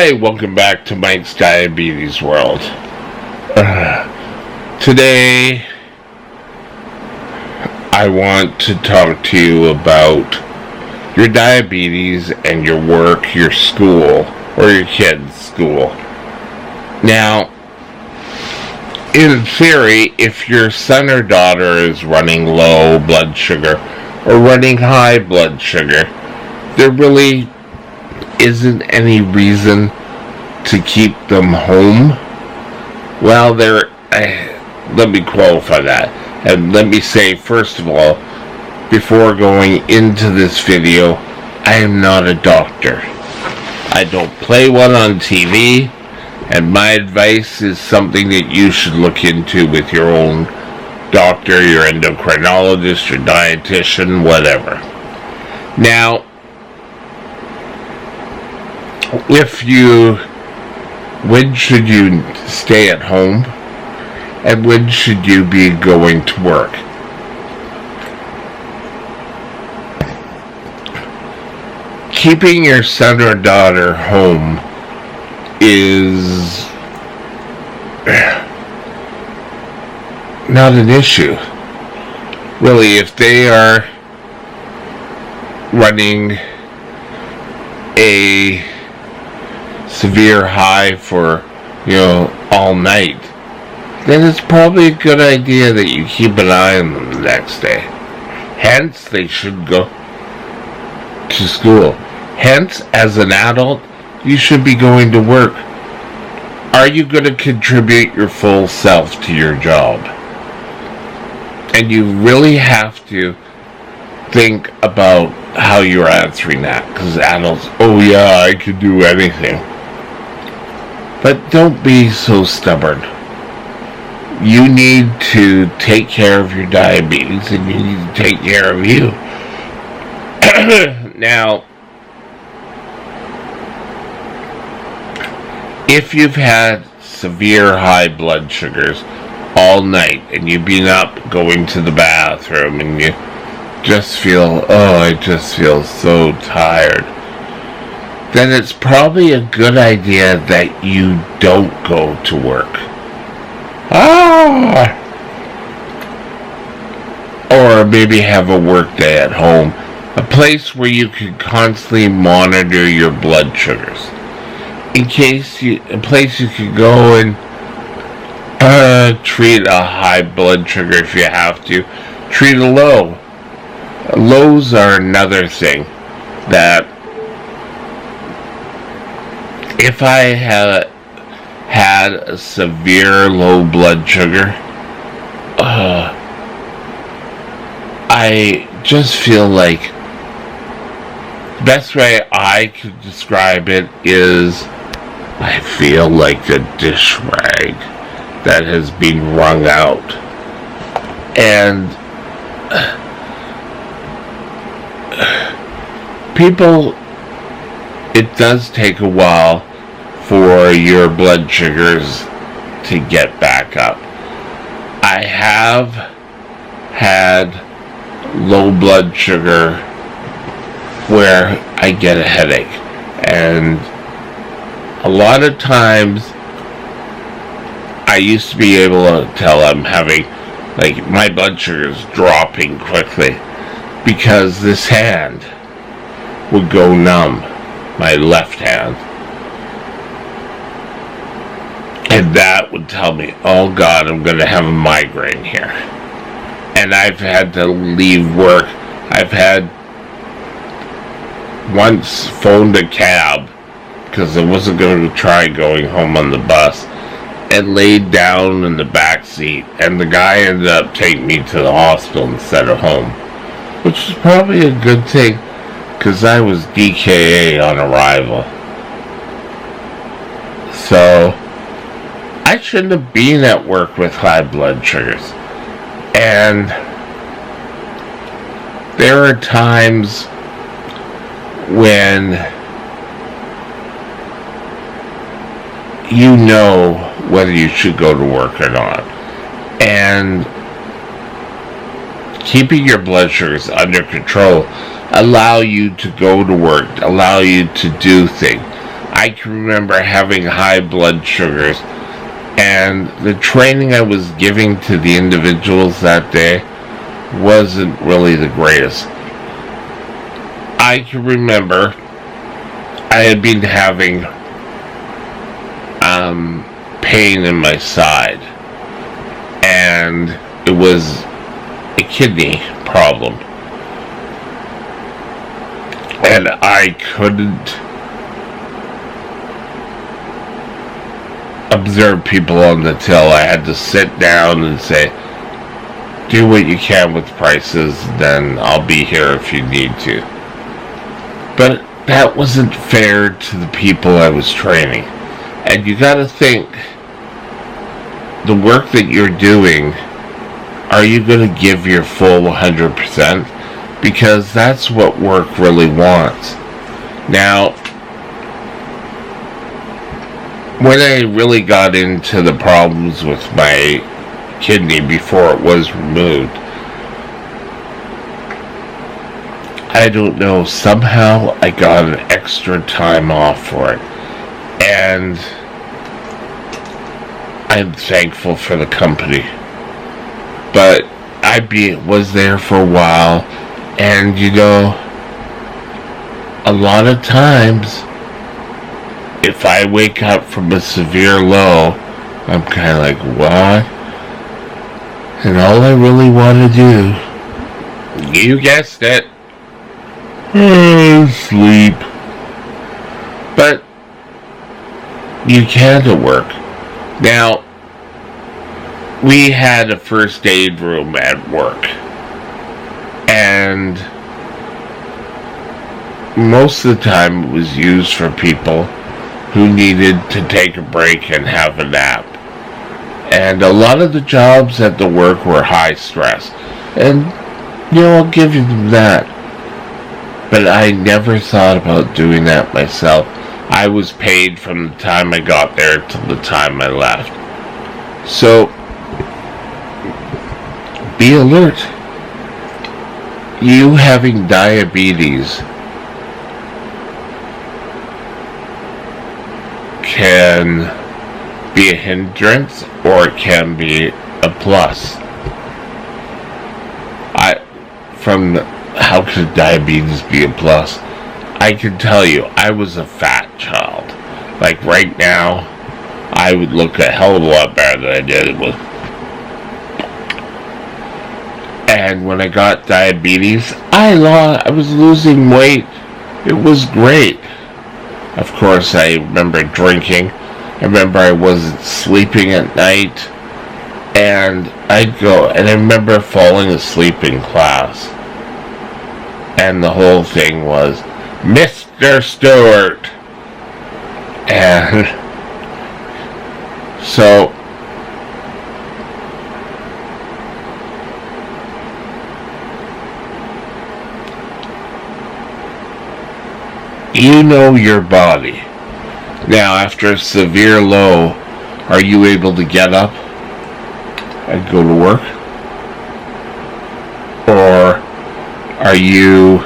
Hi, welcome back to Mike's Diabetes World. Today, I want to talk to you about your diabetes and your work, your school, or your kids' school. Now, in theory, if your son or daughter is running low blood sugar or running high blood sugar, there really isn't any reason to keep them home. Well, let me qualify that. And let me say, first of all, before going into this video, I am not a doctor. I don't play one on TV, and my advice is something that you should look into with your own doctor, your endocrinologist, your dietitian, whatever. Now, when should you stay at home and when should you be going to work? Keeping your son or daughter home is not an issue. Really, if they are running a severe high for, all night, then it's probably a good idea that you keep an eye on them the next day. Hence, they should go to school. Hence, as an adult, you should be going to work. Are you going to contribute your full self to your job? And you really have to think about how you're answering that, because adults, oh yeah, I could do anything. But don't be so stubborn. You need to take care of your diabetes, and you need to take care of you. Now, if you've had severe high blood sugars all night, and you've been up going to the bathroom, and you just feel, I just feel so tired, then it's probably a good idea that you don't go to work. Or maybe have a work day at home. A place where you can constantly monitor your blood sugars. A place you can go and treat a high blood sugar if you have to. Treat a low. Lows are another thing that if I had a severe low blood sugar, I just feel like the best way I could describe it is I feel like a dish rag that has been wrung out. And people, it does take a while for your blood sugars to get back up. I have had low blood sugar where I get a headache, and a lot of times I used to be able to tell I'm having, my blood sugar is dropping quickly because this hand would go numb, my left hand. And that would tell me, oh God, I'm going to have a migraine here. And I've had to leave work. I've had once phoned a cab because I wasn't going to try going home on the bus, and laid down in the back seat, and the guy ended up taking me to the hospital instead of home, which is probably a good thing because I was DKA on arrival. So I shouldn't have been at work with high blood sugars. And there are times when you know whether you should go to work or not. And keeping your blood sugars under control allow you to go to work, allow you to do things. I can remember having high blood sugars, and the training I was giving to the individuals that day wasn't really the greatest. I can remember I had been having pain in my side, and it was a kidney problem, and I couldn't observe people on the till. I had to sit down and say, do what you can with prices, then I'll be here if you need to. But that wasn't fair to the people I was training. And you gotta think, the work that you're doing, are you gonna give your full 100%? Because that's what work really wants. Now, when I really got into the problems with my kidney before it was removed, I don't know, somehow I got an extra time off for it, and I'm thankful for the company. But I was there for a while, and you know, a lot of times if I wake up from a severe low, I'm kind of like, what? And all I really want to do, you guessed it, sleep. But you can't at work. Now, we had a first aid room at work, and most of the time it was used for people who needed to take a break and have a nap. And a lot of the jobs at the work were high stress. And, you know, I'll give you that. But I never thought about doing that myself. I was paid from the time I got there till the time I left. So, be alert. You having diabetes can be a hindrance or it can be a plus. How could diabetes be a plus? I can tell you, I was a fat child. Like right now, I would look a hell of a lot better than I did. And when I got diabetes, I was losing weight. It was great. Of course, I remember drinking. I remember I wasn't sleeping at night. And I'd go, and I remember falling asleep in class. And the whole thing was, Mr. Stewart. And so, you know your body. Now, after a severe low, are you able to get up and go to work? Or are you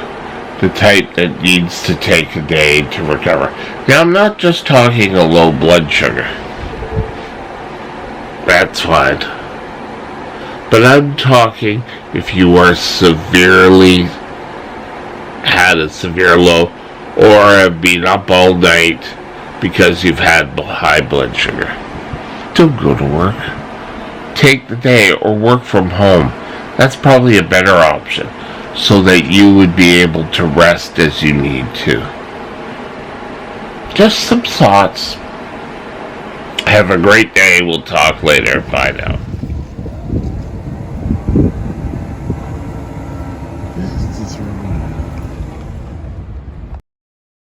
the type that needs to take a day to recover? Now, I'm not just talking a low blood sugar. That's fine. But I'm talking if you are had a severe low, or have been up all night because you've had high blood sugar. Don't go to work. Take the day or work from home. That's probably a better option, so that you would be able to rest as you need to. Just some thoughts. Have a great day. We'll talk later. Bye now.